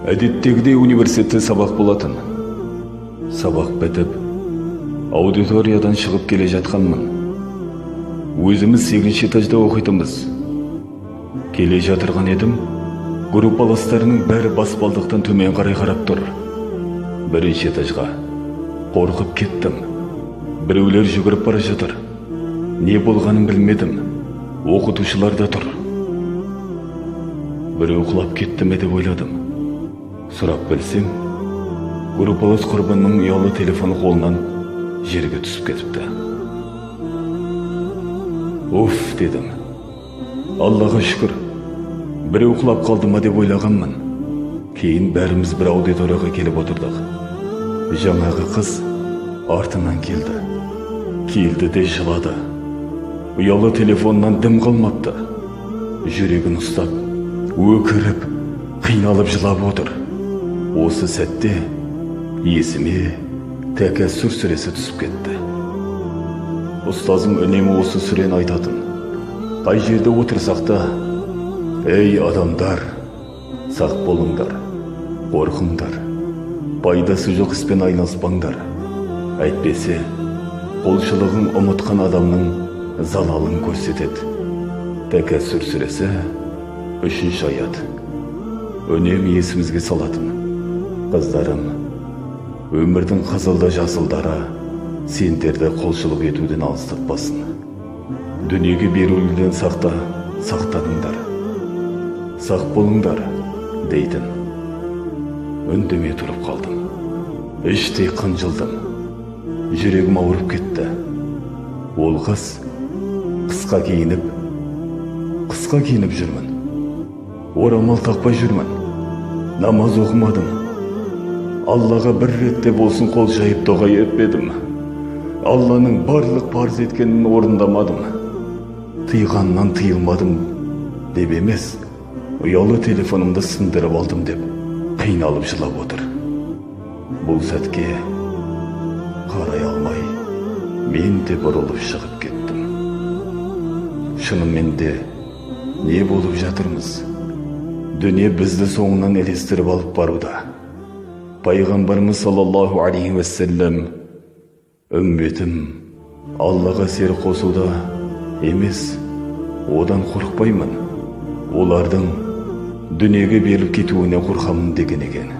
Әдеттегідей университетте сабақ болатын. Сабақ бітіп, аудиториядан шығып келе жатқанмын. Өзіміз 8-ші этажда оқитынбыз. Келе жатырған едім, группаластарының бәрі баспалдықтан төмен қарай қарап тұр. 1-ші этажға қорқып кеттім. Біреулер жүгіріп бара жатыр. Не болғанын білмедім. Оқытушылар да тұр. Біреу құлап кетті ме деп ойладым. Сұрап білсем, группалас құрбының ұялы телефоны қолынан жерге түсіп кетіпті. Уф, дедім. Аллаға шүкір, біреу құлап қалды ма деп ойлағанмын. Кейін бәріміз бір аудиторияға келіп отырдық. Жаңағы қыз артынан келді. Келді де жылады. Ұялы телефоннан дым қалмапты. Жүрегін ұстап, өкіріп, қиналып жылап отыр. Осы сәтте есіме тәкәссүр сүресі түсіп кетті. Ұстазым үнемі осы сүрені айтатын. Қай жерде отырсақ та, ей адамдар, сақ болыңдар, қорқыңдар, пайдасы жоқ іспен айналыспаңдар. Әйтпесе, құлшылығын ұмытқан адамның залалын көрсетеді. Тәкәссүр сүресі 3-ші аят. Үнемі есімізге салатын. Қыздарым, өмірдің қызылда жасылдары сендерді құлшылық етуден алыстатпасын. Дүниеге берілуден сақтаныңдар. Сақ болыңдар, дейтін. Үндемей тұрып қалдым. Іштей қынжылдым. Жүрегім ауырып кетті. Ол қыз қысқа киініп жүрмін. Орамал тақпай жүрмін. Намаз оқымадым. Аллаға бір ретте болсын қол жайып дұға етпедім. Алланың барлық парыз еткенін орындамадым. Тыйғаннан тыйылмадым деп емес, ұялы телефонымды сындырып алдым деп қиналып жылап отыр. Бұл сәтке қарай алмай, мен де бұрылып шығып кеттім. Шынымен де не болып жатырмыз? Дүние бізді соңынан елестіріп алып баруда. Пайғамбарымыз саллаллаху алейхи уассалам, үмметім Аллаға серік қосуда емес, одан қорықпаймын, олардың дүниеге беріліп кетуіне қорқамын деген екен.